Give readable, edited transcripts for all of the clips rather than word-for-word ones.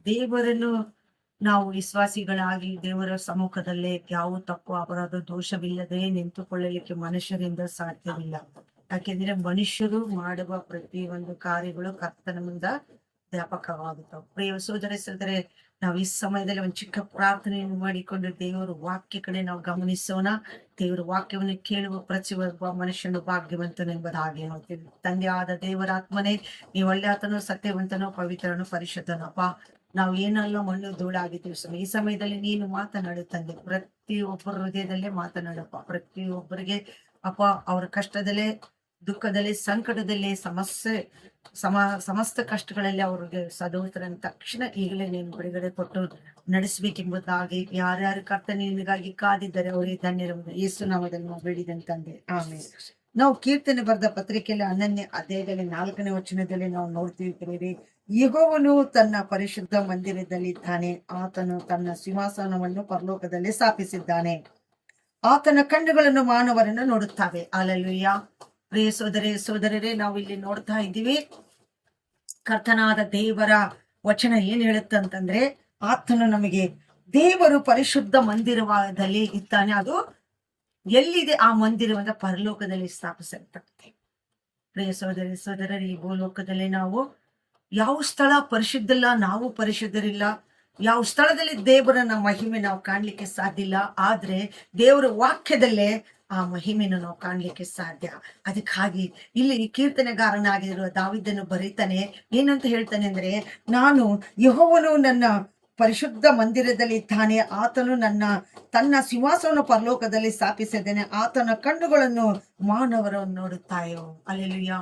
ದೇವರನ್ನು ನಾವು ವಿಶ್ವಾಸಿಗಳಾಗಿ ದೇವರ ಸಮ್ಮುಖದಲ್ಲೇ ಯಾವ ತಪ್ಪು ಅಪರಾಧ ದೋಷವಿಲ್ಲದೆ ನಿಂತುಕೊಳ್ಳಲಿಕ್ಕೆ ಮನುಷ್ಯರಿಂದ ಸಾಧ್ಯವಿಲ್ಲ. ಯಾಕೆಂದ್ರೆ ಮನುಷ್ಯರು ಮಾಡುವ ಪ್ರತಿಯೊಂದು ಕಾರ್ಯಗಳು ಕರ್ತನ ಮುಂದ ವ್ಯಾಪಕವಾಗುತ್ತವೆ. ಪ್ರಿಯ ಸೋದರ ನಾವು ಈ ಸಮಯದಲ್ಲಿ ಒಂದು ಚಿಕ್ಕ ಪ್ರಾರ್ಥನೆಯನ್ನು ಮಾಡಿಕೊಂಡು ದೇವರ ವಾಕ್ಯ ಕಡೆ ನಾವು ಗಮನಿಸೋಣ. ದೇವರ ವಾಕ್ಯವನ್ನು ಕೇಳುವ ಪ್ರತಿಯೊಬ್ಬ ಮನುಷ್ಯನು ಭಾಗ್ಯವಂತನೆಂಬುದಾಗಿ ನೋಡ್ತೀವಿ. ತಂದೆ ಆದ ದೇವರಾತ್ಮನೇ, ನೀವು ಒಳ್ಳೆಯಾತನು, ಸತ್ಯವಂತನು, ಪವಿತ್ರನು, ಪರಿಶುದ್ಧನಪ್ಪ. ನಾವು ಏನಲ್ಲ ಮಣ್ಣು ಧೂಳಾಗಿದ್ದೀವಿ ಸ್ವಾಮಿ. ಈ ಸಮಯದಲ್ಲಿ ನೀನು ಮಾತನಾಡು ತಂದೆ, ಪ್ರತಿಯೊಬ್ಬರ ಹೃದಯದಲ್ಲೇ ಮಾತನಾಡಪ್ಪ. ಪ್ರತಿಯೊಬ್ಬರಿಗೆ ಅಪ್ಪ ಅವರ ಕಷ್ಟದಲ್ಲೇ, ದುಃಖದಲ್ಲಿ, ಸಂಕಟದಲ್ಲಿ, ಸಮಸ್ತ ಕಷ್ಟಗಳಲ್ಲಿ ಅವ್ರಿಗೆ ಸದೋತ್ರನ ತಕ್ಷಣ ಈಗಲೇ ನೀನು ಬಿಡುಗಡೆ ಕೊಟ್ಟು ನಡೆಸಬೇಕೆಂಬುದಾಗಿ ಯಾರ್ಯಾರು ಕರ್ತನಿಗಾಗಿ ಕಾದಿದ್ದಾರೆ ಅವರಿಗೆ ಧನ್ಯರಬಹುದು. ಯೇಸು ನಾಮದಲ್ಲಿ ನಾವು ಬೇಡಿದಂತಂದೆ, ಆಮೇಲೆ. ನಾವು ಕೀರ್ತನೆ ಬರೆದ ಪತ್ರಿಕೆಯಲ್ಲಿ 11ನೇ ಅಧ್ಯಾಯದಲ್ಲಿ 4ನೇ ವಚನದಲ್ಲಿ ನಾವು ನೋಡ್ತೀವಿ, ಯೆಹೋವನು ತನ್ನ ಪರಿಶುದ್ಧ ಮಂದಿರದಲ್ಲಿದ್ದಾನೆ, ಆತನು ತನ್ನ ಸಿಂಹಾಸನವನ್ನು ಪರಲೋಕದಲ್ಲಿ ಸ್ಥಾಪಿಸಿದ್ದಾನೆ, ಆತನ ಕಣ್ಣುಗಳನ್ನು ಮಾನವರನ್ನು ನೋಡುತ್ತವೆ. ಹಲ್ಲೆಲೂಯಾ. ಪ್ರಿಯ ಸೋದರರೇ, ನಾವು ಇಲ್ಲಿ ನೋಡ್ತಾ ಇದ್ದೀವಿ, ಕರ್ತನಾದ ದೇವರ ವಚನ ಏನ್ ಹೇಳುತ್ತಂತಂದ್ರೆ, ಆತನು ನಮಗೆ ದೇವರು ಪರಿಶುದ್ಧ ಮಂದಿರದಲ್ಲಿ ಇದ್ದಾನೆ. ಅದು ಎಲ್ಲಿದೆ ಆ ಮಂದಿರವಂತ ಪರಲೋಕದಲ್ಲಿ ಸ್ಥಾಪಿಸಲ್ಪಟ್ಟಿದೆ. ಪ್ರಿಯ ಸೋದರರೇ, ಈ ಭೂಲೋಕದಲ್ಲಿ ನಾವು ಯಾವ ಸ್ಥಳ ಪರಿಶುದ್ಧಿಲ್ಲ, ನಾವು ಪರಿಶುದ್ಧರಿಲ್ಲ. ಯಾವ ಸ್ಥಳದಲ್ಲಿ ದೇವರನ್ನ ಮಹಿಮೆ ನಾವು ಕಾಣ್ಲಿಕ್ಕೆ ಸಾಧ್ಯ ಇಲ್ಲ. ಆದ್ರೆ ದೇವರ ವಾಕ್ಯದಲ್ಲೇ ಆ ಮಹಿಮೆಯನ್ನು ನಾವು ಕಾಣ್ಲಿಕ್ಕೆ ಸಾಧ್ಯ. ಅದಕ್ಕಾಗಿ ಇಲ್ಲಿ ಕೀರ್ತನೆಗಾರನಾಗಿರುವ ದಾವೀದನು ಬರೀತಾನೆ, ಏನಂತ ಹೇಳ್ತಾನೆ ಅಂದ್ರೆ, ನಾನು ಯೆಹೋವನು ನನ್ನ ಪರಿಶುದ್ಧ ಮಂದಿರದಲ್ಲಿ ಇದ್ದಾನೆ, ಆತನು ತನ್ನ ಸಿಂಹಾಸನ ಪರಲೋಕದಲ್ಲಿ ಸ್ಥಾಪಿಸಿದ್ದೇನೆ, ಆತನ ಕಣ್ಣುಗಳನ್ನು ಮಾನವರನ್ನು ನೋಡುತ್ತಾಯೋ. ಅಲ್ಲೆಲೂಯಾ.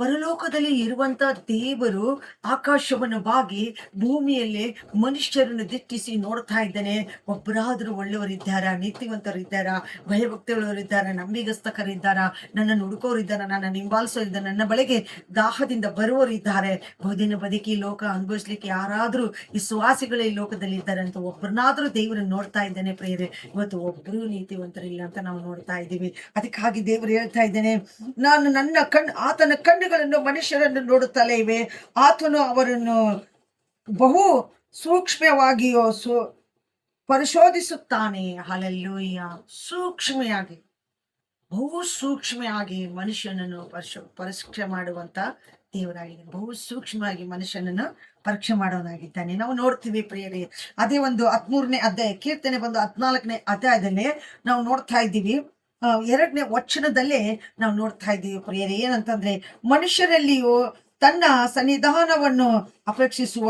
ಪರಲೋಕದಲ್ಲಿ ಇರುವಂತ ದೇವರು ಆಕಾಶವನ್ನು ಬಾಗಿ ಭೂಮಿಯಲ್ಲಿ ಮನುಷ್ಯರನ್ನು ದಿಟ್ಟಿಸಿ ನೋಡ್ತಾ ಇದ್ದಾನೆ. ಒಬ್ಬರಾದ್ರೂ ಒಳ್ಳೆಯವರಿದ್ದಾರ, ನೀತಿವಂತರಿದ್ದಾರ, ಭಯಭಕ್ತಿಗಳವರಿದ್ದಾರ, ನಂಬಿಗಸ್ತಕರಿದ್ದಾರ, ನನ್ನನ್ನು ಹುಡುಕೋರಿದ್ದಾರ, ನನ್ನ ಹಿಂಬಾಲಿಸೋರಿದ್ದಾರೆ, ನನ್ನ ಬಳಿಗೆ ದಾಹದಿಂದ ಬರುವವರಿದ್ದಾರೆ. ಬಹುದಿನ ಬದುಕಿ ಲೋಕ ಅನುಭವಿಸ್ಲಿಕ್ಕೆ ಯಾರಾದ್ರೂ ವಿಶ್ವಾಸಿಗಳೇ ಈ ಲೋಕದಲ್ಲಿ ಇದ್ದಾರೆ ಅಂತ ಒಬ್ಬರನ್ನಾದ್ರೂ ದೇವರನ್ನು ನೋಡ್ತಾ ಇದ್ದಾನೆ. ಪ್ರಿಯರೇ, ಇವತ್ತು ಒಬ್ಬರು ನೀತಿವಂತರಿಲ್ಲ ಅಂತ ನಾವು ನೋಡ್ತಾ ಇದ್ದೀವಿ. ಅದಕ್ಕಾಗಿ ದೇವರು ಹೇಳ್ತಾ ಇದ್ದೇನೆ, ನಾನು ಆತನ ಕಣ್ಣುಗಳನ್ನು ಮನುಷ್ಯರನ್ನು ನೋಡುತ್ತಲೇ ಇವೆ, ಆತನು ಅವರನ್ನು ಬಹು ಸೂಕ್ಷ್ಮವಾಗಿಯೋ ಪರಿಶೋಧಿಸುತ್ತಾನೆ. ಹಲ್ಲೆಲೂಯಾ. ಸೂಕ್ಷ್ಮೆಯಾಗಿ, ಬಹು ಸೂಕ್ಷ್ಮವಾಗಿ ಮನುಷ್ಯನನ್ನು ಪರೀಕ್ಷೆ ಮಾಡುವಂತ ದೇವರಾಗಿದೆ. ಬಹು ಸೂಕ್ಷ್ಮವಾಗಿ ಮನುಷ್ಯನನ್ನು ಪರೀಕ್ಷೆ ಮಾಡೋನಾಗಿದ್ದಾನೆ. ನಾವು ನೋಡ್ತೀವಿ ಪ್ರಿಯರೇ, ಅದೇ ಒಂದು 13ನೇ ಅಧ್ಯಾಯ, ಕೀರ್ತನೆ ಬಂದು 14ನೇ ಅಧ್ಯಾಯದಲ್ಲಿ ನಾವು ನೋಡ್ತಾ ಇದ್ದೀವಿ. 2ನೇ ವಚನದಲ್ಲೇ ನಾವು ನೋಡ್ತಾ ಇದ್ದೀವಿ ಪ್ರಿಯರೇ, ಏನಂತಂದ್ರೆ, ಮನುಷ್ಯರಲ್ಲಿಯೂ ತನ್ನ ಸನ್ನಿಧಾನವನ್ನು ಅಪೇಕ್ಷಿಸುವ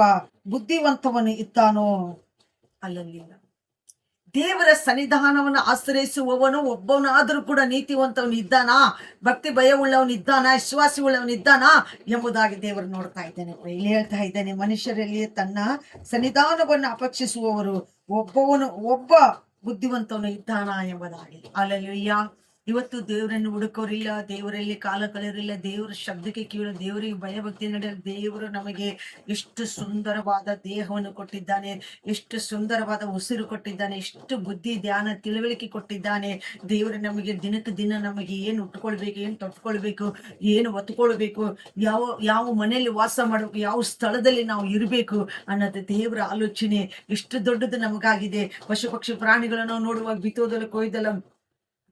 ಬುದ್ಧಿವಂತವನು ಇದ್ದಾನೋ. ಅಲ್ಲಲ್ಲಿಲ್ಲ, ದೇವರ ಸನ್ನಿಧಾನವನ್ನು ಆಶ್ರಯಿಸುವವನು ಒಬ್ಬನಾದ್ರೂ ಕೂಡ ನೀತಿವಂತವನು ಇದ್ದಾನಾ, ಭಕ್ತಿ ಭಯವುಳ್ಳವನು ಇದ್ದಾನಾ, ವಿಶ್ವಾಸಿ ಉಳ್ಳವನು ಇದ್ದಾನಾ ಎಂಬುದಾಗಿ ದೇವರು ನೋಡ್ತಾ ಇದ್ದಾನೆ. ಇಲ್ಲಿ ಹೇಳ್ತಾ ಇದ್ದಾನೆ, ಮನುಷ್ಯರಲ್ಲಿ ತನ್ನ ಸನ್ನಿಧಾನವನ್ನು ಅಪೇಕ್ಷಿಸುವವರು ಒಬ್ಬ ಬುದ್ಧಿವಂತವನು ಇದ್ದಾನ ಎಂಬುದಾಗಿ. ಅಲ್ಲೆಲೂಯಾ. ಇವತ್ತು ದೇವರನ್ನು ಹುಡುಕೋರಿಲ್ಲ, ದೇವರಲ್ಲಿ ಕಾಲ ಕಳೆಯರಿಲ್ಲ, ದೇವರ ಶಬ್ದಕ್ಕೆ ಕೀಳು, ದೇವರಿಗೆ ಭಯಭಕ್ತಿ ನಡೆಯಲು ದೇವರು ನಮಗೆ ಎಷ್ಟು ಸುಂದರವಾದ ದೇಹವನ್ನು ಕೊಟ್ಟಿದ್ದಾನೆ, ಎಷ್ಟು ಸುಂದರವಾದ ಉಸಿರು ಕೊಟ್ಟಿದ್ದಾನೆ, ಎಷ್ಟು ಬುದ್ಧಿ ಧ್ಯಾನ ತಿಳುವಳಿಕೆ ಕೊಟ್ಟಿದ್ದಾನೆ. ದೇವರು ನಮಗೆ ದಿನಕ್ಕೆ ದಿನ ನಮಗೆ ಏನು ಉಟ್ಕೊಳ್ಬೇಕು, ಏನು ತೊಟ್ಕೊಳ್ಬೇಕು, ಏನು ಒತ್ಕೊಳ್ಬೇಕು, ಯಾವ ಮನೆಯಲ್ಲಿ ವಾಸ ಮಾಡಬೇಕು, ಯಾವ ಸ್ಥಳದಲ್ಲಿ ನಾವು ಇರಬೇಕು ಅನ್ನೋದು ದೇವರ ಆಲೋಚನೆ ಎಷ್ಟು ದೊಡ್ಡದು ನಮಗಾಗಿದೆ. ಪಶು ಪಕ್ಷಿ ಪ್ರಾಣಿಗಳನ್ನು ನೋಡುವಾಗ ಬಿತ್ತೋದಲ್ಲ, ಕೊಯ್ದಲ್ಲ,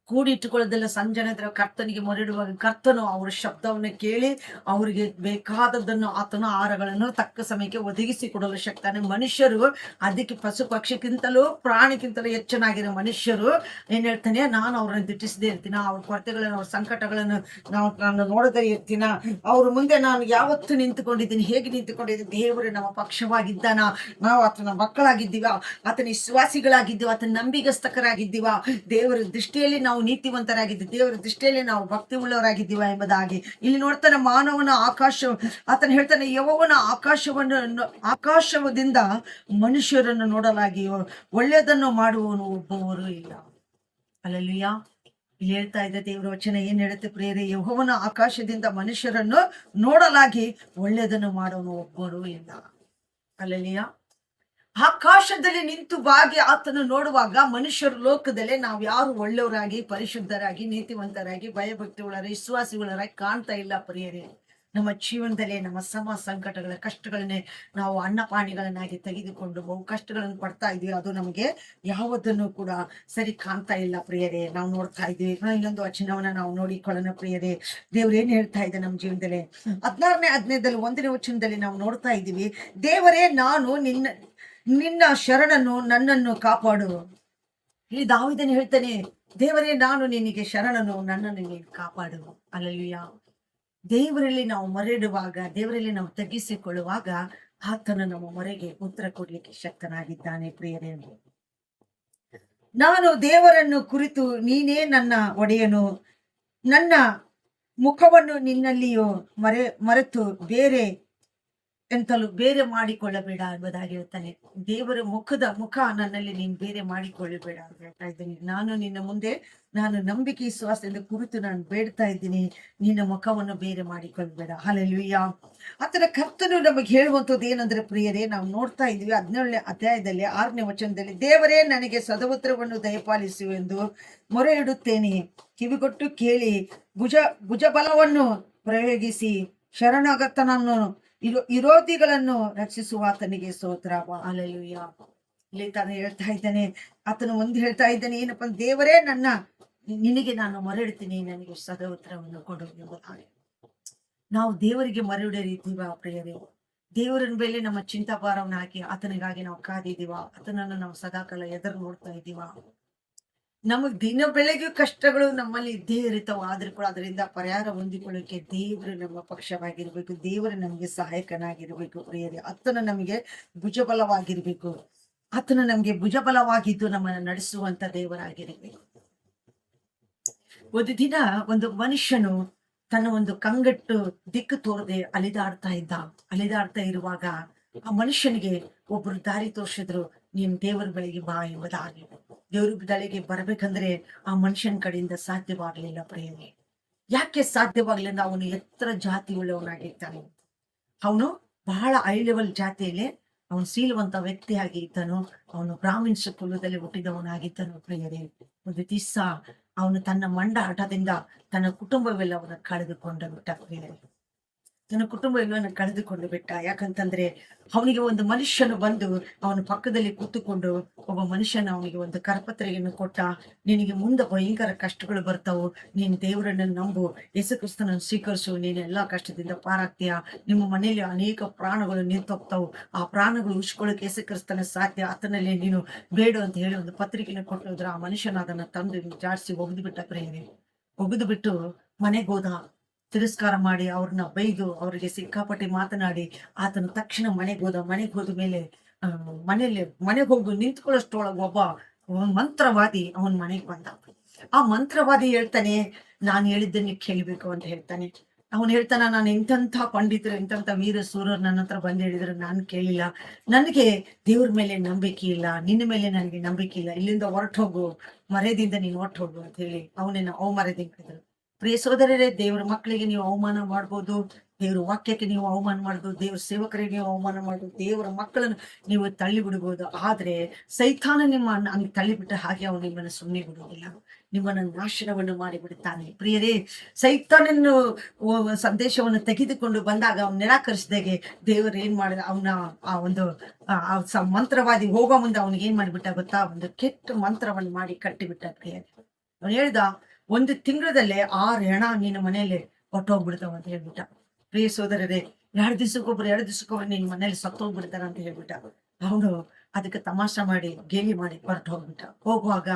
ಕೂಡಿಟ್ಟುಕೊಳ್ಳೋದೆಲ್ಲ ಸಂಜನದ್ರ ಕರ್ತನಿಗೆ ಮೊರೆಡುವಾಗ ಕರ್ತನು ಅವರ ಶಬ್ದವನ್ನು ಕೇಳಿ ಅವರಿಗೆ ಬೇಕಾದದ್ದನ್ನು ಆತನ ಆಹಾರಗಳನ್ನು ತಕ್ಕ ಸಮಯಕ್ಕೆ ಒದಗಿಸಿ ಕೊಡಲು ಶಕ್ತಾನೆ. ಮನುಷ್ಯರು ಅದಕ್ಕೆ ಪಶು ಪಕ್ಷಿಗಿಂತಲೂ ಪ್ರಾಣಿಗಿಂತಲೂ ಹೆಚ್ಚನಾಗಿರೋ ಮನುಷ್ಯರು ಏನ್ ಹೇಳ್ತಾನೆ, ನಾನು ಅವ್ರನ್ನ ದಿಟ್ಟಿಸದೇ ಇರ್ತೀನ, ಅವ್ರ ಕೊರತೆಗಳನ್ನು, ಅವ್ರ ಸಂಕಟಗಳನ್ನು ನಾನು ನೋಡದೇ ಇರ್ತೀನ, ಅವ್ರ ಮುಂದೆ ನಾನು ಯಾವತ್ತು ನಿಂತುಕೊಂಡಿದ್ದೀನಿ, ಹೇಗೆ ನಿಂತುಕೊಂಡಿದ್ದೀನಿ, ದೇವರು ನಮ್ಮ ಪಕ್ಷವಾಗಿದ್ದಾನ, ನಾವು ಆತನ ಮಕ್ಕಳಾಗಿದ್ದೀವ, ಆತನ ವಿಶ್ವಾಸಿಗಳಾಗಿದ್ದೀವ, ಆತನ ನಂಬಿಗಸ್ತಕರಾಗಿದ್ದೀವ, ದೇವರ ದೃಷ್ಟಿಯಲ್ಲಿ ನಾವು ನೀತಿವಂತರಾಗಿದ್ದೀವಿ, ದೇವರ ದೃಷ್ಟಿಯಲ್ಲಿ ನಾವು ಭಕ್ತಿ ಉಳ್ಳವರಾಗಿದ್ದೀವ ಎಂಬುದಾಗಿ ಇಲ್ಲಿ ನೋಡ್ತಾನೆ. ಮಾನವನ ಆತನ ಹೇಳ್ತಾನೆ, ಯೆಹೋವನ ಆಕಾಶದಿಂದ ಮನುಷ್ಯರನ್ನು ನೋಡಲಾಗಿ ಒಳ್ಳೆಯದನ್ನು ಮಾಡುವವನು ಒಬ್ಬವರು ಇಲ್ಲ. ಹಲ್ಲೆಲೂಯಾ. ಇಲ್ಲಿ ಹೇಳ್ತಾ ಇದ್ದ ದೇವರ ವಚನ ಏನ್ ಹೇಳುತ್ತೆ ಪ್ರಿಯರೇ, ಯೆಹೋವನ ಆಕಾಶದಿಂದ ಮನುಷ್ಯರನ್ನು ನೋಡಲಾಗಿ ಒಳ್ಳೆಯದನ್ನು ಮಾಡುವವನು ಒಬ್ಬರು ಇಲ್ಲ. ಹಲ್ಲೆಲೂಯಾ. ಆಕಾಶದಲ್ಲಿ ನಿಂತು ಬಾಗಿ ಆತನು ನೋಡುವಾಗ ಮನುಷ್ಯರ ಲೋಕದಲ್ಲೇ ನಾವು ಯಾರು ಒಳ್ಳೆಯವರಾಗಿ, ಪರಿಶುದ್ಧರಾಗಿ, ನೀತಿವಂತರಾಗಿ, ಭಯಭಕ್ತಿಗಳರಾಗಿ, ವಿಶ್ವಾಸಿಗಳರಾಗಿ ಕಾಣ್ತಾ ಇಲ್ಲ ಪ್ರಿಯರೇ. ನಮ್ಮ ಜೀವನದಲ್ಲಿ ನಮ್ಮ ಸಂಕಟಗಳ ಕಷ್ಟಗಳನ್ನೇ ನಾವು ಅನ್ನಪಾಣಿಗಳನ್ನಾಗಿ ತೆಗೆದುಕೊಂಡು ಬಹು ಕಷ್ಟಗಳನ್ನು ಪಡ್ತಾ ಇದೀವಿ. ಅದು ನಮಗೆ ಯಾವುದನ್ನು ಕೂಡ ಸರಿ ಕಾಣ್ತಾ ಇಲ್ಲ ಪ್ರಿಯರೇ. ನಾವು ನೋಡ್ತಾ ಇದ್ದೀವಿ. ಇನ್ನೊಂದು ವಚನವನ್ನ ನಾವು ನೋಡಿಕೊಳ್ಳೋಣ ಪ್ರಿಯರೇ. ದೇವ್ರು ಏನ್ ಹೇಳ್ತಾ ಇದೆ ನಮ್ಮ ಜೀವನದಲ್ಲಿ 16ನೇ ಅಧ್ಯಾಯದಲ್ಲಿ 1ನೇ ವಚನದಲ್ಲಿ ನಾವು ನೋಡ್ತಾ ಇದ್ದೀವಿ. ದೇವರೇ, ನಾನು ನಿನ್ನ ಶರಣನ್ನು ನನ್ನನ್ನು ಕಾಪಾಡು. ಇಲ್ಲಿ ದಾವೀದನು ಹೇಳ್ತಾನೆ, ದೇವರೇ, ನಾನು ನಿನಗೆ ಶರಣನು, ನನ್ನನ್ನು ನೀನು ಕಾಪಾಡು. ಅಲ್ಲಲ್ವಿಯ ದೇವರಲ್ಲಿ ನಾವು ಮೊರೆಯಿಡುವಾಗ, ದೇವರಲ್ಲಿ ನಾವು ತಗ್ಗಿಸಿಕೊಳ್ಳುವಾಗ ಆತನು ನಮ್ಮ ಮೊರೆಗೆ ಉತ್ತರ ಕೊಡ್ಲಿಕ್ಕೆ ಶಕ್ತನಾಗಿದ್ದಾನೆ ಪ್ರಿಯರೇ. ನಾನು ದೇವರನ್ನು ಕುರಿತು, ನೀನೇ ನನ್ನ ಒಡೆಯನು, ನನ್ನ ಮುಖವನ್ನು ನಿನ್ನಲ್ಲಿಯೂ ಮರೆತು ಬೇರೆ ಮಾಡಿಕೊಳ್ಳಬೇಡ ಎಂಬುದಾಗಿ ಹೇಳ್ತಾನೆ. ದೇವರ ಮುಖ ನನ್ನಲ್ಲಿ ನೀನು ಬೇರೆ ಮಾಡಿಕೊಳ್ಳಬೇಡ ಅಂತ ಹೇಳ್ತಾ ಇದ್ದೀನಿ. ನಾನು ನಿನ್ನ ಮುಂದೆ ನಾನು ನಂಬಿಕೆ ವಿಶ್ವಾಸದಿಂದ ಕುರಿತು ನಾನು ಬೇಡ್ತಾ ಇದ್ದೀನಿ, ನಿನ್ನ ಮುಖವನ್ನು ಬೇರೆ ಮಾಡಿಕೊಳ್ಬೇಡ. ಹಲ್ಲೆಲೂಯಾ. ಆತರ ಕರ್ತನು ನಮಗೆ ಹೇಳುವಂಥದ್ದು ಏನಂದ್ರೆ ಪ್ರಿಯರೇ, ನಾವು ನೋಡ್ತಾ ಇದ್ವಿ 17ನೇ ಅಧ್ಯಾಯದಲ್ಲಿ 6ನೇ ವಚನದಲ್ಲಿ, ದೇವರೇ, ನನಗೆ ಸದೋತ್ತರವನ್ನು ದಯಪಾಲಿಸು ಎಂದು ಮೊರೆ ಇಡುತ್ತೇನೆ, ಕಿವಿಗೊಟ್ಟು ಕೇಳಿ, ಭುಜಬಲವನ್ನು ಪ್ರಯೋಗಿಸಿ ಶರಣಾಗತನನ್ನು ವಿರೋಧಿಗಳನ್ನು ರಕ್ಷಿಸುವ ಆತನಿಗೆ ಸ್ತೋತ್ರ. ಹಲ್ಲೆಲೂಯ. ಇಲ್ಲಿ ತಾನು ಹೇಳ್ತಾ ಇದ್ದಾನೆ, ಆತನು ಹೇಳ್ತಾ ಇದ್ದಾನೆ, ಏನಪ್ಪ, ದೇವರೇ, ನಿನಗೆ ನಾನು ಮೊರೆ ಇಡ್ತೀನಿ, ನನಗೆ ಸದ ಉತ್ತರವನ್ನು ಕೊಡು ಎಂಬುದಾಗಿ. ನಾವು ದೇವರಿಗೆ ಮೊರೆ ಇಡೀತೀವ ಪ್ರಿಯರೇ. ದೇವರನ ಮೇಲೆ ನಮ್ಮ ಚಿಂತಾಭಾರವನ್ನು ಹಾಕಿ ಆತನಿಗಾಗಿ ನಾವು ಕಾದಿದೀವ. ಆತನನ್ನು ನಾವು ಸದಾಕಾಲ ಎದುರು ನೋಡ್ತಾ ಇದ್ದೀವ. ನಮಗ್ ದಿನ ಬೆಳಗ್ಗೆ ಕಷ್ಟಗಳು ನಮ್ಮಲ್ಲಿ ಇದ್ದೇ ಇರ್ತಾವ. ಆದ್ರೂ ಕೂಡ ಅದರಿಂದ ಪರಿಹಾರ ಹೊಂದಿಕೊಳ್ಳೋಕೆ ದೇವರು ನಮ್ಮ ಪಕ್ಷವಾಗಿರ್ಬೇಕು. ದೇವರು ನಮಗೆ ಸಹಾಯಕನಾಗಿರ್ಬೇಕು ಪ್ರಿಯರೇ. ಆತನ ನಮಗೆ ಭುಜಬಲವಾಗಿರ್ಬೇಕು. ಆತನ ನಮ್ಗೆ ಭುಜಬಲವಾಗಿದ್ದು ನಮ್ಮನ್ನು ನಡೆಸುವಂತ ದೇವರಾಗಿರ್ಬೇಕು. ಒಂದು ದಿನ ಒಂದು ಮನುಷ್ಯನು ತನ್ನ ಒಂದು ಕಂಗಟ್ಟು ದಿಕ್ಕು ತೋರದೆ ಅಲಿದಾಡ್ತಾ ಇರುವಾಗ ಆ ಮನುಷ್ಯನಿಗೆ ಒಬ್ರು ದಾರಿ ತೋರಿಸಿದ್ರು, ನೀನ್ ದೇವರ ಬಳಿಗೆ ಬಾ ಎಂಬುದಾಗಿ. ದೇವ್ರ ಬಳಿಗೆ ಬರ್ಬೇಕಂದ್ರೆ ಆ ಮನುಷ್ಯನ ಕಡೆಯಿಂದ ಸಾಧ್ಯವಾಗ್ಲಿಲ್ಲ ಪ್ರಿಯರೇ. ಯಾಕೆ ಸಾಧ್ಯವಾಗ್ಲಿಲ್ಲ? ಅವನು ಎತ್ತರ ಜಾತಿ ಉಳ್ಳವನಾಗಿರ್ತಾನೆ. ಅವನು ಬಹಳ ಹೈ ಲೆವೆಲ್ ಜಾತಿಯಲ್ಲಿ ಅವನು ಶೀಲವಂತ ವ್ಯಕ್ತಿಯಾಗಿ ಇದ್ದನು. ಅವನು ಬ್ರಾಹ್ಮಿನ್ಸ್ ಕುಲದಲ್ಲಿ ಹುಟ್ಟಿದವನಾಗಿದ್ದನು ಪ್ರಿಯರೇ. ಒಂದು ದಿವಸ ಅವನು ತನ್ನ ಮಂಡ ಹಠದಿಂದ ತನ್ನ ಕುಟುಂಬವೆಲ್ಲವನ್ನ ಕಳೆದುಕೊಂಡು ಬಿಟ್ಟ ಪ್ರಿಯರೇ. ತನ್ನ ಕುಟುಂಬ ಎಲ್ಲವನ್ನ ಕಳೆದುಕೊಂಡು ಬಿಟ್ಟ. ಯಾಕಂತಂದ್ರೆ ಅವನಿಗೆ ಒಂದು ಮನುಷ್ಯನು ಬಂದು ಅವನ ಪಕ್ಕದಲ್ಲಿ ಕೂತುಕೊಂಡು, ಒಬ್ಬ ಮನುಷ್ಯನ ಅವನಿಗೆ ಒಂದು ಕರಪತ್ರೆಯನ್ನು ಕೊಟ್ಟ, ನಿನಗೆ ಮುಂದೆ ಭಯಂಕರ ಕಷ್ಟಗಳು ಬರ್ತಾವು, ನೀನ್ ದೇವರನ್ನ ನಂಬು, ಯೇಸು ಕ್ರಿಸ್ತನನ್ನು ಸ್ವೀಕರಿಸು, ನೀನ್ ಎಲ್ಲಾ ಕಷ್ಟದಿಂದ ಪಾರಾಗ್ತೀಯ, ನಿಮ್ಮ ಮನೆಯಲ್ಲಿ ಅನೇಕ ಪ್ರಾಣಗಳು ನಿಂತೋಗ್ತಾವು, ಆ ಪ್ರಾಣಗಳು ಉಳಿಸ್ಕೊಳ್ಳೋಕೆ ಯೇಸು ಕ್ರಿಸ್ತನ ಸಾಧ್ಯ, ಆತನಲ್ಲಿ ನೀನು ಬೇಡು ಅಂತ ಹೇಳಿ ಒಂದು ಪತ್ರಿಕೆನ ಕೊಟ್ಟೋದ್ರ. ಆ ಮನುಷ್ಯನ ಅದನ್ನ ತಂದು ಜಾಡಿಸಿ ಒಗೆದು ಬಿಟ್ಟ ಪ್ರೇರಣೆ. ಒಗೆದು ಬಿಟ್ಟು ಮನೆಗೆ ಹೋದ. ತಿರಸ್ಕಾರ ಮಾಡಿ ಅವ್ರನ್ನ ಬೈದು ಅವರಿಗೆ ಸಿಕ್ಕಾಪಟ್ಟೆ ಮಾತನಾಡಿ ಆತನ ತಕ್ಷಣ ಮನೆಗೆ ಹೋದ ಮೇಲೆ ಮನೆಗೆ ಹೋಗಿ ನಿಂತ್ಕೊಳ್ಳೋಷ್ಟೊಳಗ ಒಬ್ಬ ಮಂತ್ರವಾದಿ ಅವನ್ ಮನೆಗೆ ಬಂದ. ಆ ಮಂತ್ರವಾದಿ ಹೇಳ್ತಾನೆ, ನಾನು ಹೇಳಿದ್ದನ್ನ ಕೇಳ್ಬೇಕು ಅಂತ ಹೇಳ್ತಾನೆ. ಅವನು ಹೇಳ್ತಾನ, ನಾನು ಇಂಥ ಪಂಡಿತರು ಇಂಥ ವೀರ ಸೂರರು ನನ್ನ ಹತ್ರ ಬಂದು ಹೇಳಿದ್ರು, ನಾನು ಕೇಳಿಲ್ಲ, ನನಗೆ ದೇವ್ರ ಮೇಲೆ ನಂಬಿಕೆ ಇಲ್ಲ, ನಿನ್ನ ಮೇಲೆ ನನಗೆ ನಂಬಿಕೆ ಇಲ್ಲ, ಇಲ್ಲಿಂದ ಹೊರಟು ಹೋಗು, ಮರ್ಯಾದಿಂದ ನೀನು ಹೊರಟು ಹೋಗು ಅಂತ ಹೇಳಿ ಅವನೇನ ಅವಮರ್ಯಾದೆ ಮಾಡಿದ್ರು. ಪ್ರಿಯ ಸೋದರರೇ, ದೇವರ ಮಕ್ಕಳಿಗೆ ನೀವು ಅವಮಾನ ಮಾಡ್ಬೋದು, ದೇವ್ರ ವಾಕ್ಯಕ್ಕೆ ನೀವು ಅವಮಾನ ಮಾಡ್ಬೋದು, ದೇವ್ರ ಸೇವಕರಿಗೆ ನೀವು ಅವಮಾನ ಮಾಡ್ಬೋದು, ದೇವರ ಮಕ್ಕಳನ್ನು ನೀವು ತಳ್ಳಿ ಬಿಡ್ಬೋದು. ಆದ್ರೆ ಸೈತಾನ ಹಂಗೆ ತಳ್ಳಿಬಿಟ್ಟ ಹಾಗೆ ಅವನು ನಿಮ್ಮನ್ನು ಸುಮ್ಮನೆ ಬಿಡುವುದಿಲ್ಲ, ನಿಮ್ಮನ್ನು ನಾಶನವನ್ನು ಮಾಡಿಬಿಡುತ್ತಾನೆ. ಪ್ರಿಯರೇ, ಸೈತಾನನ್ನು ಸಂದೇಶವನ್ನು ತೆಗೆದುಕೊಂಡು ಬಂದಾಗ ಅವನು ನಿರಾಕರಿಸಿದಾಗೆ ದೇವರು ಏನ್ ಮಾಡಿದ, ಅವನ ಆ ಒಂದು ಮಂತ್ರವಾದಿ ಹೋಗೋ ಮುಂದೆ ಅವನಿಗೆ ಏನ್ ಮಾಡಿಬಿಟ್ಟ ಗೊತ್ತಾ, ಒಂದು ಕೆಟ್ಟ ಮಂತ್ರವನ್ನು ಮಾಡಿ ಕಟ್ಟಿಬಿಟ್ಟ. ಪ್ರಿಯರೇ, ಅವನು ಹೇಳ್ದ, 1 ತಿಂಗಳಲ್ಲೇ 6 ಹೆಣ ನಿನ್ನ ಮನೆಯಲ್ಲಿ ಹೊಟ್ಟೋಗ್ಬಿಡ್ತಾವ ಅಂತ ಹೇಳ್ಬಿಟ್ಟ. ಪ್ರಿಯ ಸೋದರರೇ, 2 ದಿವಸಕ್ಕೊಬ್ರು ನಿನ್ ಮನೇಲಿ ಸತ್ತೋಗ್ಬಿಡ್ತಾರ ಅಂತ ಹೇಳ್ಬಿಟ್ಟ. ಅವನು ಅದಕ್ಕೆ ತಮಾಷೆ ಮಾಡಿ ಗೇಲಿ ಮಾಡಿ ಹೊರಟು ಹೋಗ್ಬಿಟ್ಟ. ಹೋಗುವಾಗ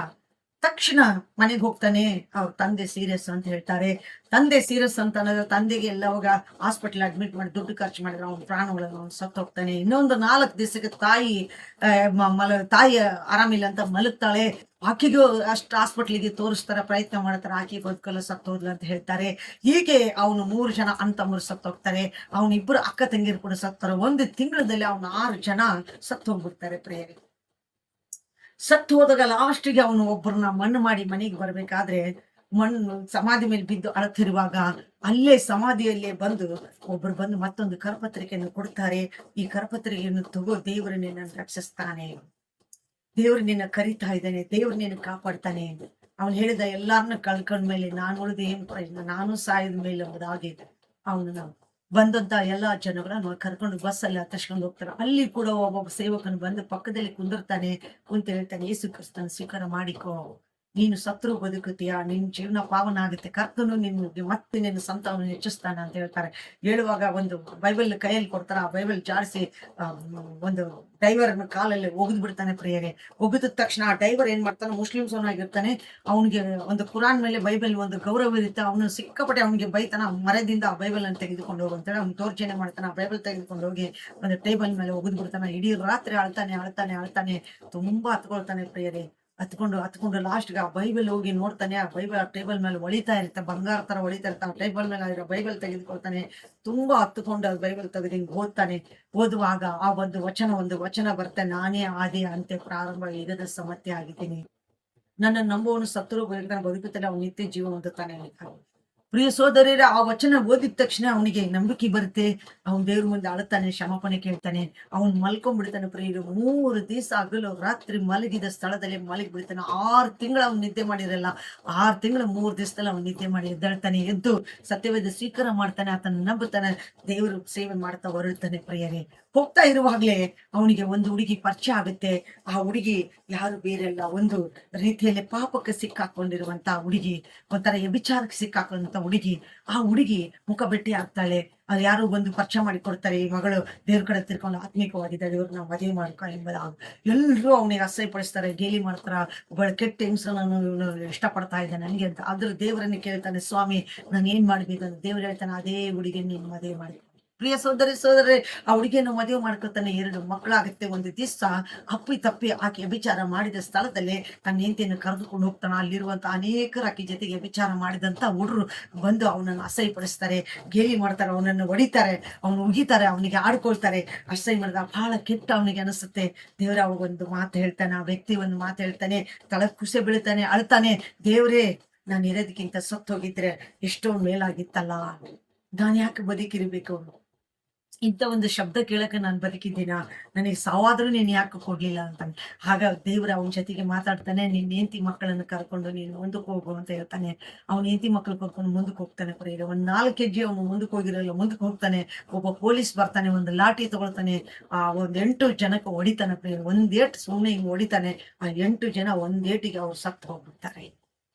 ತಕ್ಷಣ ಮನೆಗೆ ಹೋಗ್ತಾನೆ. ಅವ್ರ ತಂದೆ ಸೀರಿಯಸ್ ಅಂತ ಹೇಳ್ತಾರೆ. ತಂದೆ ಸೀರಿಯಸ್ ಅಂತ ಅನ್ನೋದು, ತಂದೆಗೆ ಎಲ್ಲ ಹೋಗ ಹಾಸ್ಪಿಟಲ್ ಅಡ್ಮಿಟ್ ಮಾಡಿ ದುಡ್ಡು ಖರ್ಚು ಮಾಡಿದ್ರೆ ಅವ್ನ ಪ್ರಾಣಗಳನ್ನು ಅವ್ನು ಸತ್ತು ಹೋಗ್ತಾನೆ. ಇನ್ನೊಂದು 4 ದಿವಸಕ್ಕೆ ತಾಯಿ ಆರಾಮಿಲ್ಲ ಅಂತ ಮಲಗ್ತಾಳೆ. ಆಕೆಗೂ ಅಷ್ಟು ಹಾಸ್ಪಿಟ್ಲಿಗೆ ತೋರಿಸ್ತಾರ, ಪ್ರಯತ್ನ ಮಾಡ್ತಾರೆ, ಆಕೆ ಬದುಕಲ್ಲ, ಸತ್ತೋದ್ಲ ಅಂತ ಹೇಳ್ತಾರೆ. ಹೀಗೆ ಅವನು 3 ಜನ ಅಂತಮ್ಮರು ಸತ್ತೋಗ್ತಾರೆ. ಅವನು 2 ಅಕ್ಕ ತಂಗಿರು ಕೂಡ ಸತ್ತಾರೆ. 1 ತಿಂಗಳಲ್ಲಿ ಅವನು 6 ಜನ ಸತ್ತು ಹೋಗ್ಬಿಡ್ತಾರೆ ಪ್ರಿಯರೇ. ಸತ್ತು ಹೋದಾಗ ಲಾಸ್ಟಿಗೆ ಅವನು ಒಬ್ಬರನ್ನ ಮಣ್ಣು ಮಾಡಿ ಮನೆಗೆ ಬರ್ಬೇಕಾದ್ರೆ ಮಣ್ಣು ಸಮಾಧಿ ಮೇಲೆ ಬಿದ್ದು ಅಳತಿರುವಾಗ ಅಲ್ಲೇ ಸಮಾಧಿಯಲ್ಲೇ ಒಬ್ರು ಬಂದು ಮತ್ತೊಂದು ಕರಪತ್ರಿಕೆಯನ್ನು ಕೊಡ್ತಾರೆ. ಈ ಕರಪತ್ರಿಕೆಯನ್ನು ತಗೋ, ದೇವರು ನಿನ್ನ ರಕ್ಷಿಸ್ತಾನೆ, ದೇವ್ರು ನಿನ್ನ ಕರಿತಾ ಇದ್ದಾನೆ, ದೇವ್ರು ನಿನ್ನ ಕಾಪಾಡ್ತಾನೆ. ಅವನು ಹೇಳಿದ ಎಲ್ಲಾರನ್ನ ಕಳ್ಕೊಂಡ್ಮೇಲೆ ನಾನು ಉಳಿದ ಏನ್ ಪ್ರಯೋಜನ, ನಾನು ಸಾಯದ ಮೇಲೆ ಎಂಬುದಾಗಿ ಅವನು ಬಂದಂತ ಎಲ್ಲಾ ಜನಗಳನ್ನ ಕರ್ಕೊಂಡು ಬಸ್ಸಲ್ಲಿ ಹತ್ತಿಸ್ಕೊಂಡು ಹೋಗ್ತಾರೆ. ಅಲ್ಲಿ ಕೂಡ ಒಬ್ಬೊಬ್ಬ ಸೇವಕನು ಬಂದು ಪಕ್ಕದಲ್ಲಿ ಕುಂದಿರ್ತಾನೆ. ಕುಂತ ಹೇಳ್ತಾನೆ, ಯೇಸು ಕ್ರಿಸ್ತನ ಸ್ವೀಕಾರ ಮಾಡಿಕೋ, ನೀನು ಸತ್ರು ಬದುಕುತ್ತೀಯಾ, ನಿನ್ ಜೀವನ ಪಾವನ ಆಗುತ್ತೆ, ಕರ್ತನು ನಿನ್ಗೆ ಮತ್ತೆ ನಿನ್ನ ಸಂತವನ್ನು ಹೆಚ್ಚಿಸ್ತಾನ ಅಂತ ಹೇಳ್ತಾರೆ. ಹೇಳುವಾಗ ಒಂದು ಬೈಬಲ್ ಕೈಯಲ್ಲಿ ಕೊಡ್ತಾರ. ಆ ಬೈಬಲ್ ಜಾಡಿಸಿ ಒಂದು ಡ್ರೈವರ್ನ ಕಾಲಲ್ಲಿ ಒಗದ್ ಬಿಡ್ತಾನೆ ಪ್ರಿಯರೇ. ಒಗದ ತಕ್ಷಣ ಆ ಡ್ರೈವರ್ ಏನ್ ಮಾಡ್ತಾನೆ, ಮುಸ್ಲಿಮ್ಸ್ ಅವನಾಗಿರ್ತಾನೆ. ಅವನಿಗೆ ಒಂದು ಕುರಾನ್ ಮೇಲೆ ಬೈಬಲ್ ಒಂದು ಗೌರವ ಇರುತ್ತೆ. ಅವನು ಸಿಕ್ಕಾಪಟ್ಟೆ ಅವನಿಗೆ ಬೈತಾನ. ಮರದಿಂದ ಆ ಬೈಬಲ್ ಅನ್ನು ತೆಗೆದುಕೊಂಡು ಹೋಗು ಅಂತೇಳಿ ಅವ್ನು ದೌರ್ಜನ್ಯ ಮಾಡ್ತಾನೆ. ಆ ಬೈಬಲ್ ತೆಗೆದುಕೊಂಡು ಹೋಗಿ ಒಂದು ಟೇಬಲ್ ಮೇಲೆ ಒಗದ್ ಬಿಡ್ತಾನೆ. ಇಡೀ ರಾತ್ರಿ ಅಳ್ತಾನೆ ತುಂಬಾ ಹತ್ಕೊಳ್ತಾನೆ ಪ್ರಿಯರೇ. ಹತ್ಕೊಂಡು ಲಾಸ್ಟ್ಗೆ ಆ ಬೈಬಲ್ ಹೋಗಿ ನೋಡ್ತಾನೆ. ಆ ಬೈಬಲ್ ಆ ಟೇಬಲ್ ಮೇಲೆ ಹೊಳಿತಾ ಇರುತ್ತೆ, ಬಂಗಾರ ತರ ಹೊಳಿತಾ ಇರುತ್ತೆ. ಆ ಟೇಬಲ್ ಮೇಲೆ ಆಗಿರೋ ಬೈಬಲ್ ತೆಗೆದುಕೊಳ್ತಾನೆ. ತುಂಬಾ ಹತ್ಕೊಂಡು ಆ ಬೈಬಲ್ ತೆಗೆದು ಹಿಂಗ್ ಓದ್ತಾನೆ. ಓದುವಾಗ ಆ ಒಂದು ವಚನ ಬರುತ್ತೆ, ನಾನೇ ಆದಿ ಅಂತ್ಯ ಪ್ರಾರಂಭ ಯುಗದ ಸಮತ್ಯ ಆಗಿದ್ದೀನಿ, ನನ್ನ ನಂಬುವನು ಸತ್ತರೂ ಬದುಕುತ್ತಾನೆ, ಅವನು ನಿತ್ಯ ಜೀವ ಹೊಂದುತ್ತಾನೆ ಅಂತ. ಪ್ರಿಯ ಸೋದರಿಯರ, ಆ ವಚನ ಓದಿದ ತಕ್ಷಣ ಅವನಿಗೆ ನಂಬಿಕೆ ಬರುತ್ತೆ. ಅವನ್ ದೇವ್ರ ಮುಂದೆ ಅಳುತ್ತಾನೆ, ಕ್ಷಮಾಪಣೆ ಕೇಳ್ತಾನೆ. ಅವ್ನು ಮಲ್ಕೊಂಡ್ಬಿಡ್ತಾನೆ ಪ್ರಿಯರು. 3 ದಿವಸ ಹಗಲು ರಾತ್ರಿ ಮಲಗಿದ ಸ್ಥಳದಲ್ಲಿ ಮಲಗಿ ಬಿಡ್ತಾನೆ. 6 ತಿಂಗಳು ಅವ್ನು ನಿದ್ದೆ ಮಾಡಿರಲ್ಲ. 6 ತಿಂಗಳು 3 ದಿವಸದಲ್ಲಿ ಅವ್ನು ನಿದ್ದೆ ಮಾಡಿ ಎದ್ದೇಳ್ತಾನೆ. ಎದ್ದು ಸತ್ಯವೇದ ಸ್ವೀಕಾರ ಮಾಡ್ತಾನೆ. ಆತನ ನಂಬುತ್ತಾನೆ. ದೇವರು ಸೇವೆ ಮಾಡ್ತಾ ಹೊರಡ್ತಾನೆ ಪ್ರಿಯರೇ. ಹೋಗ್ತಾ ಇರುವಾಗ್ಲೇ ಅವನಿಗೆ ಒಂದು ಹುಡುಗಿ ಪರಿಚಯ ಆಗುತ್ತೆ. ಆ ಹುಡುಗಿ ಯಾರು ಬೇರೆಲ್ಲ, ಒಂದು ರೀತಿಯಲ್ಲಿ ಪಾಪಕ್ಕೆ ಸಿಕ್ಕಾಕೊಂಡಿರುವಂತ ಹುಡುಗಿ, ಒಂಥರ ವ್ಯಭಿಚಾರಕ್ಕೆ ಸಿಕ್ಕಾಕೊಂಡಂತ ಹುಡುಗಿ. ಆ ಹುಡುಗಿ ಮುಖ ಭೇಟಿ ಆಗ್ತಾಳೆ. ಅದು ಯಾರು ಬಂದು ಪರಿಚಯ ಮಾಡಿ ಕೊಡ್ತಾರೆ, ಈ ಮಗಳು ದೇವ್ರ ಕಡೆ ತಿರ್ಕೊಂಡು ಆತ್ಮಿಕವಾಗಿದ್ದಾಳೆ, ಇವ್ರು ನಾವು ಮದುವೆ ಮಾಡ್ಕೊ ಎಂಬುದ. ಎಲ್ಲರೂ ಅವನಿಗೆ ಅಸಹ್ಯ ಪಡಿಸ್ತಾರೆ, ಗೇಲಿ ಮಾಡ್ತಾರ. ಒಬ್ಬಳ ಕೆಟ್ಟ ಹಿಂಸನನ್ನು ಇವನು ಇಷ್ಟಪಡ್ತಾ ಇದ್ದಾನೆ ನನಗೆ ಅಂತ. ಆದ್ರೆ ದೇವರನ್ನು ಕೇಳ್ತಾನೆ, ಸ್ವಾಮಿ ನಾನು ಏನ್ ಮಾಡ್ಬೇಕಂತ. ದೇವ್ರು ಹೇಳ್ತಾನೆ, ಅದೇ ಹುಡುಗಿ ನೀನು ಮದುವೆ ಮಾಡಿ. ಪ್ರಿಯ ಸೋದರಿ, ಆ ಹುಡುಗಿಯನ್ನು ಮದುವೆ ಮಾಡ್ಕೊತಾನೆ. 2 ಮಕ್ಕಳಾಗುತ್ತೆ. ಒಂದು ದಿವಸ ಅಪ್ಪಿ ತಪ್ಪಿ ಆಕೆ ವ್ಯಭಿಚಾರ ಮಾಡಿದ ಸ್ಥಳದಲ್ಲಿ ತನ್ನ ಹೆಂಡತಿಯನ್ನು ಕರೆದುಕೊಂಡು ಹೋಗ್ತಾನೆ. ಅಲ್ಲಿರುವಂತ ಅನೇಕರು ಆಕೆ ಜೊತೆಗೆ ವ್ಯಭಿಚಾರ ಮಾಡಿದಂತ ಹುಡುಗರು ಬಂದು ಅವನನ್ನು ಅಸಹ್ಯ ಪಡಿಸ್ತಾರೆ, ಗೇಲಿ ಮಾಡ್ತಾರೆ, ಅವನನ್ನು ಹೊಡಿತಾರೆ, ಅವನು ಉಗಿತಾರೆ, ಅವನಿಗೆ ಆಡ್ಕೊಳ್ತಾರೆ. ಅಸಹ್ಯ ಮಾಡಿದ ಬಹಳ ಕೆಟ್ಟ ಅವನಿಗೆ ಅನಿಸುತ್ತೆ. ದೇವರ ಅವಾಗ ಒಂದು ಮಾತು ಹೇಳ್ತಾನೆ. ಆ ವ್ಯಕ್ತಿ ಒಂದು ಮಾತು ಹೇಳ್ತಾನೆ, ತಳ ಕುಸೆ ಬೀಳ್ತಾನೆ, ಅಳ್ತಾನೆ, ದೇವ್ರೇ ನಾನು ಇರೋದಕ್ಕಿಂತ ಸತ್ತು ಹೋಗಿದ್ರೆ ಎಷ್ಟೋ ಮೇಲಾಗಿತ್ತಲ್ಲ, ನಾನು ಯಾಕೆ ಬದುಕಿರ್ಬೇಕು, ಇಂಥ ಒಂದು ಶಬ್ದ ಕೇಳಕ್ಕೆ ನಾನು ಬದುಕಿದ್ದೀನ, ನನಗೆ ಸಾವಾದ್ರೂ ನೀನು ಯಾಕೆ ಕೊಡ್ಲಿಲ್ಲ ಅಂತಾನೆ. ಆಗ ದೇವ್ರ ಅವನ ಜೊತೆಗೆ ಮಾತಾಡ್ತಾನೆ, ನಿನ್ನ ಹೆಂಡತಿ ಮಕ್ಕಳನ್ನು ಕರ್ಕೊಂಡು ನೀನು ಮುಂದಕ್ಕೆ ಹೋಗು ಅಂತ ಹೇಳ್ತಾನೆ. ಅವ್ನ ಹೆಂಡತಿ ಮಕ್ಕಳು ಕರ್ಕೊಂಡು ಮುಂದಕ್ಕೆ ಹೋಗ್ತಾನೆ. ಪ್ರಿಯರೇ, 4 ಹೆಜ್ಜೆ ಅವನು ಮುಂದಕ್ಕೆ ಹೋಗಿರಲ್ಲ, ಮುಂದಕ್ಕೆ ಹೋಗ್ತಾನೆ. ಒಬ್ಬ ಪೊಲೀಸ್ ಬರ್ತಾನೆ, ಒಂದು ಲಾಠಿ ತಗೊಳ್ತಾನೆ. ಒಂದ್ 8 ಜನಕ್ಕೆ ಹೊಡಿತಾನೆ ಪ್ರಿಯರೇ. ಒಂದೇಟು ಸುಮ್ಮನೆ ಹಿಂಗ್ ಹೊಡಿತಾನೆ. ಆ 8 ಜನ ಒಂದೇಟಿಗೆ ಅವ್ರು ಸತ್ತು ಹೋಗ್ಬಿಡ್ತಾರೆ.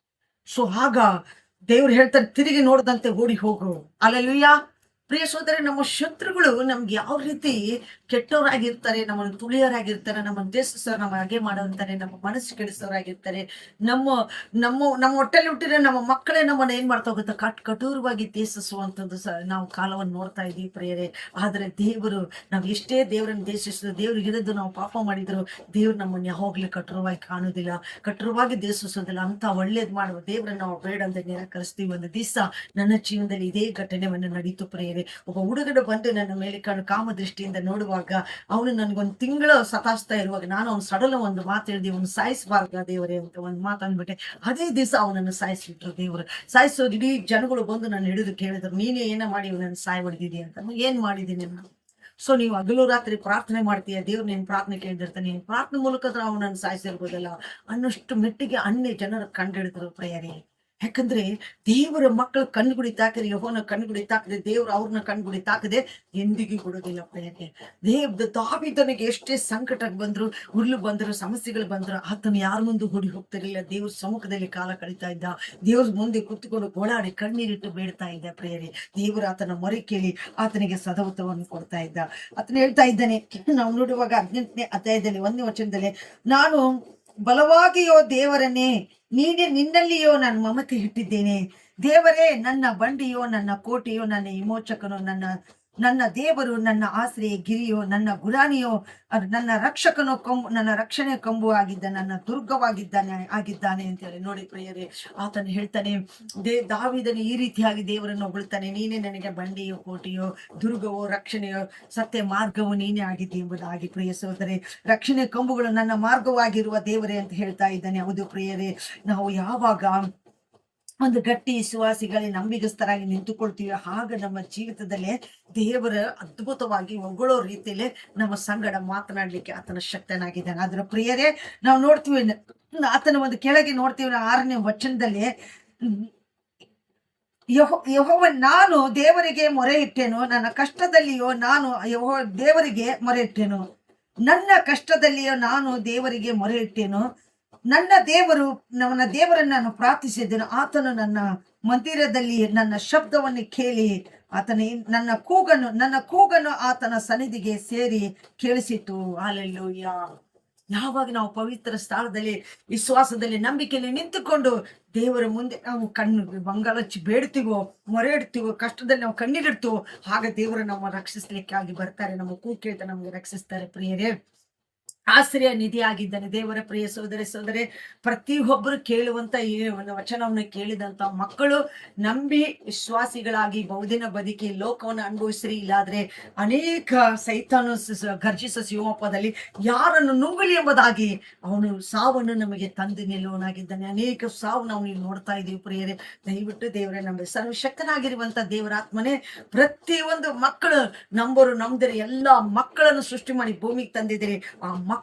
ಸೊ ಆಗ ದೇವ್ರು ಹೇಳ್ತಾರೆ, ತಿರುಗಿ ನೋಡದಂತೆ ಓಡಿ ಹೋಗು. ಅಲ್ಲೆಲೂಯಾ. ಪ್ರಿಯ ಸೋದರಿ, ನಮ್ಮ ಶತ್ರುಗಳು ನಮ್ಗೆ ಯಾವ ರೀತಿ ಕೆಟ್ಟವರಾಗಿರ್ತಾರೆ, ನಮ್ಮನ್ನು ತುಳಿಯೋರಾಗಿರ್ತಾರೆ, ನಮ್ಮನ್ನು ದೇಶಿಸೋರು, ನಮ್ಮ ಹಾಗೆ ಮಾಡೋಂತಾರೆ, ನಮ್ಮ ಮನಸ್ಸು ಕೆಡಿಸೋರಾಗಿರ್ತಾರೆ. ನಮ್ಮ ನಮ್ಮ ನಮ್ಮ ಹೊಟ್ಟೆಲಿ ಹುಟ್ಟಿದ್ರೆ ನಮ್ಮ ಮಕ್ಕಳೇ ನಮ್ಮನ್ನ ಏನ್ ಮಾಡ್ತಾ ಹೋಗುತ್ತೆ, ಕಠೋರವಾಗಿ ದೇಶಿಸುವಂಥದ್ದು ನಾವು ಕಾಲವನ್ನು ನೋಡ್ತಾ ಇದೀವಿ ಪ್ರಿಯರೇ. ಆದ್ರೆ ದೇವರು, ನಾವು ಎಷ್ಟೇ ದೇವರನ್ನು ದೇಶಿಸಿದ್ರು, ದೇವ್ರಿಗಿರೋದು ನಾವು ಪಾಪ ಮಾಡಿದ್ರು, ದೇವ್ರು ನಮ್ಮನ್ನ ಯಾವಾಗ್ಲೂ ಕಠೋರವಾಗಿ ಕಾಣುದಿಲ್ಲ, ಕಠೋರವಾಗಿ ದೇಶಿಸೋದಿಲ್ಲ. ಅಂತ ಒಳ್ಳೇದ್ ಮಾಡುವ ದೇವ್ರನ್ನ ನಾವು ಬೇಡ ಅಂತ ನಿರಾಕರಿಸ್ತೀವಿ. ಒಂದು ದಿವಸ ನನ್ನ ಜೀವನದಲ್ಲಿ ಇದೇ ಘಟನೆಯನ್ನು ನಡೀತು ಪ್ರಿಯರೇ. ಒಬ್ಬ ಹುಡುಗನ ಬಂದು ನನ್ನ ಮೇಲೆ ಕಾಮ ದೃಷ್ಟಿಯಿಂದ ನೋಡುವಾಗ, ಅವನು ನನ್ಗೊಂದು ತಿಂಗಳು ಸತಾಯಿಸ್ತಾ ಇರುವಾಗ ನಾನು ಅವ್ನು ಸಡಲ ಒಂದು ಮಾತು ಹೇಳಿದೆ, ಅವ್ನು ಸಾಯಿಸಬಾರ್ದ ದೇವರೇ ಅಂತ ಒಂದು ಮಾತು ಅಂದ್ಬಿಟ್ಟೆ. ಅದೇ ದಿವಸ ಅವನನ್ನು ಸಾಯಿಸ್ಬಿಟ್ರು ದೇವರು. ಸಾಯಿಸೋದು ಇಡೀ ಜನಗಳು ಬಂದು ನನ್ನ ಹಿಡಿದು ಕೇಳಿದ್ರು, ನೀನೇ ಏನ ಮಾಡಿ ಇವನನ್ನು ಸಾಯಿ ಹೊಡೆದಿದ್ದೀಯ ಅಂತ. ಏನ್ ಮಾಡಿದ್ದೀನಿ ನಾನು? ಸೊ ನೀವು ಹಗಲು ರಾತ್ರಿ ಪ್ರಾರ್ಥನೆ ಮಾಡ್ತೀಯ, ದೇವ್ರು ನೀನ್ ಪ್ರಾರ್ಥನೆ ಕೇಳಿದಿರ್ತಾನೆ, ನೀನ್ ಪ್ರಾರ್ಥನೆ ಮೂಲಕ ಅವನನ್ನು ಸಾಯಿಸಿರ್ಬೋದಲ್ಲ ಅನ್ನೋಷ್ಟು ಮೆಟ್ಟಿಗೆ ಅನ್ಯ ಜನರು ಕಂಡಿಡಿದ್ರು ಪ್ರಿಯರೇ. ಯಾಕಂದ್ರೆ ದೇವರ ಮಕ್ಕಳು ಕಣ್ಗುಡಿ ತಾಕದೆ, ಯೆಹೋವನ ಕಣ್ಗುಡಿ ತಾಕದೆ, ದೇವ್ರು ಅವ್ರನ್ನ ಕಣ್ಗುಡಿ ತಾಕದೆ ಎಂದಿಗೂ ಕೊಡೋದಿಲ್ಲ ಪ್ರಿಯರೇ. ದಾವೀದನಿಗೆ ಎಷ್ಟೇ ಸಂಕಟ ಬಂದ್ರು, ಉರುಳು ಬಂದ್ರು, ಸಮಸ್ಯೆಗಳು ಬಂದ್ರು, ಆತನು ಯಾರ ಮುಂದೆ ಓಡಿ ಹೋಗ್ತಿರ್ಲಿಲ್ಲ. ದೇವ್ರ ಸಮ್ಮುಖದಲ್ಲಿ ಕಾಲ ಕಳೀತಾ ಇದ್ದ. ದೇವ್ರ ಮುಂದೆ ಕುತ್ಕೊಂಡು ಗೋಳಾಡಿ ಕಣ್ಣೀರಿಟ್ಟು ಬೇಡ್ತಾ ಇದ್ದ ಪ್ರಿಯರೇ. ದೇವರು ಆತನ ಮೊರೆ ಕೇಳಿ ಆತನಿಗೆ ಸದೌತವನ್ನು ಕೊಡ್ತಾ ಇದ್ದ. ಆತನ ಹೇಳ್ತಾ ಇದ್ದಾನೆ, ನಾವು ನೋಡುವಾಗ 18ನೇ ಅಧ್ಯಾಯದಲ್ಲಿ 1ನೇ ವಚನದಲ್ಲಿ, ನಾನು ಬಲವಾಗಿಯೋ ದೇವರನ್ನೇ, ನೀನೇ ನಿನ್ನಲ್ಲಿಯೋ ನಾನು ಮಮತೆ ಇಟ್ಟಿದ್ದೇನೆ. ದೇವರೇ ನನ್ನ ಬಂಡಿಯೋ, ನನ್ನ ಕೋಟೆಯೋ, ನನ್ನ ವಿಮೋಚಕನೋ, ನನ್ನ ದೇವರು, ನನ್ನ ಆಶ್ರಯ ಗಿರಿಯೋ, ನನ್ನ ಗುರಾಣಿಯೋ, ನನ್ನ ರಕ್ಷಕನೋ, ನನ್ನ ರಕ್ಷಣೆ ಕಂಬು ಆಗಿದ್ದ, ನನ್ನ ಆಗಿದ್ದಾನೆ ಅಂತ ಹೇಳಿ. ನೋಡಿ ಪ್ರಿಯರೇ, ಆತನು ಹೇಳ್ತಾನೆ, ದಾವೀದನು ಈ ರೀತಿಯಾಗಿ ದೇವರನ್ನು ಹೊಗಳ್ತಾನೆ, ನೀನೇ ನನಗೆ ಬಂಡಿಯೋ, ಕೋಟೆಯೋ, ದುರ್ಗವೋ, ರಕ್ಷಣೆಯೋ, ಸತ್ಯ ಮಾರ್ಗವೋ ನೀನೇ ಆಗಿದ್ದೆ ಎಂಬುದಾಗಿ. ಪ್ರಿಯ ಸೋದರೇ, ರಕ್ಷಣೆ ಕಂಬುಗಳು ನನ್ನ ಮಾರ್ಗವಾಗಿರುವ ದೇವರೇ ಅಂತ ಹೇಳ್ತಾ ಇದ್ದಾನೆ. ಹೌದು ಪ್ರಿಯರೇ, ನಾವು ಯಾವಾಗ ಒಂದು ಗಟ್ಟಿ ವಿಶ್ವಾಸಿಗಳೇ ನಂಬಿಗಸ್ತರಾಗಿ ನಿಂತುಕೊಳ್ತೀವಿ, ಆಗ ನಮ್ಮ ಜೀವಿತದಲ್ಲೇ ದೇವರ ಅದ್ಭುತವಾಗಿ ಹೊಗಳೋ ರೀತಿಯಲ್ಲಿ ನಮ್ಮ ಸಂಗಡ ಮಾತನಾಡ್ಲಿಕ್ಕೆ ಆತನ ಶಕ್ತನಾಗಿದ್ದಾನೆ. ಆದ್ರೆ ಪ್ರಿಯರೇ, ನಾವು ನೋಡ್ತೀವಿ, ಆತನ ಒಂದು ಕೆಳಗೆ ನೋಡ್ತೀವಿ 6ನೇ ವಚನದಲ್ಲಿ, ಯೆಹೋವ ನಾನು ದೇವರಿಗೆ ಮೊರೆ ಇಟ್ಟೆನು, ನನ್ನ ಕಷ್ಟದಲ್ಲಿಯೋ ನಾನು ದೇವರಿಗೆ ಮೊರೆ ಇಟ್ಟೆನು. ನನ್ನ ಕಷ್ಟದಲ್ಲಿಯೋ ನಾನು ದೇವರಿಗೆ ಮೊರೆ ಇಟ್ಟೆನು. ನನ್ನ ದೇವರನ್ನು ನಾನು ಪ್ರಾರ್ಥಿಸಿದ್ದೆನು. ಆತನು ನನ್ನ ಮಂದಿರದಲ್ಲಿ ನನ್ನ ಶಬ್ದವನ್ನು ಕೇಳಿ ಆತನ ನನ್ನ ಕೂಗನ್ನು ಆತನ ಸನ್ನಿಧಿಗೆ ಸೇರಿ ಕೇಳಿಸಿತು. ಹಲ್ಲೆಲೂಯಾ. ಯಾವಾಗ ನಾವು ಪವಿತ್ರ ಸ್ಥಳದಲ್ಲಿ ವಿಶ್ವಾಸದಲ್ಲಿ ನಂಬಿಕೆಯಲ್ಲಿ ನಿಂತುಕೊಂಡು ದೇವರ ಮುಂದೆ ನಾವು ಕಣ್ಣು ಬಂಗಾಳಚ್ಚಿ ಬೇಡ್ತೀವೋ, ಮೊರೆ ಇಡ್ತೀವೋ, ಕಷ್ಟದಲ್ಲಿ ನಾವು ಕಣ್ಣೀರಿಡ್ತೀವೋ, ಆಗ ದೇವರು ನಮ್ಮ ರಕ್ಷಿಸ್ಲಿಕ್ಕಾಗಿ ಬರ್ತಾರೆ. ನಮ್ಮ ಕೂಗು ಕೇಳ್ತಾ ನಮ್ಗೆ ರಕ್ಷಿಸ್ತಾರೆ. ಪ್ರಿಯರೇ, ಆಶ್ರಯ ನಿಧಿಯಾಗಿದ್ದಾನೆ ದೇವರ ಪ್ರಿಯ ಸೋದರಿ ಪ್ರತಿಯೊಬ್ಬರು ಕೇಳುವಂತ ಈ ಒಂದು ವಚನವನ್ನು ಕೇಳಿದಂತ ಮಕ್ಕಳು ನಂಬಿ ವಿಶ್ವಾಸಿಗಳಾಗಿ ಬಹುದಿನ ಬದುಕಿ ಲೋಕವನ್ನು ಅನುಭವಿಸ್ರಿ. ಇಲ್ಲಾದ್ರೆ ಅನೇಕ ಸೈತಾನು ಗರ್ಜಿಸುವ ಶಿವಮೊಗ್ಗದಲ್ಲಿ ಯಾರನ್ನು ನುಂಗಲಿ ಎಂಬುದಾಗಿ ಅವನು ಸಾವನ್ನು ನಮಗೆ ತಂದು ನಿಲ್ಲುವನಾಗಿದ್ದಾನೆ. ಅನೇಕ ಸಾವು ನಾವು ನೀವು ನೋಡ್ತಾ ಇದೀವಿ. ಪ್ರಿಯರೇ, ದಯವಿಟ್ಟು ದೇವರೇ ನಮ್ಮ ಸರ್ವಶಕ್ತನಾಗಿರುವಂತ ದೇವರಾತ್ಮನೇ ಪ್ರತಿಯೊಂದು ಮಕ್ಕಳು ನಮ್ದರೆ ಎಲ್ಲಾ ಮಕ್ಕಳನ್ನು ಸೃಷ್ಟಿ ಮಾಡಿ ಭೂಮಿಗೆ ತಂದಿದ್ದೀರಿ. ಆ ಮಕ್ಕಳು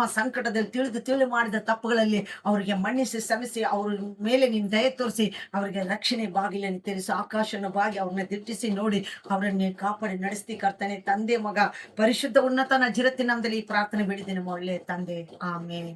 ಸಂಕಟದಲ್ಲಿ ತಿಳಿದು ಮಾಡಿದ ತಪ್ಪುಗಳಲ್ಲಿ ಅವರಿಗೆ ಮನ್ನಿಸಿ ಶ್ರಮಿಸಿ ಅವ್ರ ಮೇಲೆ ನೀನು ದಯ ತೋರಿಸಿ ಅವರಿಗೆ ರಕ್ಷಣೆ ಬಾಗಿಲನ್ನು ತೆರೆಸಿ ಆಕಾಶನ ಬಾಗಿ ಅವ್ರನ್ನ ದಿಟ್ಟಿಸಿ ನೋಡಿ ಅವರನ್ನೇ ಕಾಪಾಡಿ ನಡೆಸ್ತಿ ಕರ್ತನೆ. ತಂದೆ ಮಗ ಪರಿಶುದ್ಧ ಉನ್ನತನ ಜಿರತಿ ನಮ್ದಲ್ಲಿ ಈ ಪ್ರಾರ್ಥನೆ ಬೇಡಿದ್ದೇನೆ ಒಳ್ಳೆ ತಂದೆ. ಆಮೇಲೆ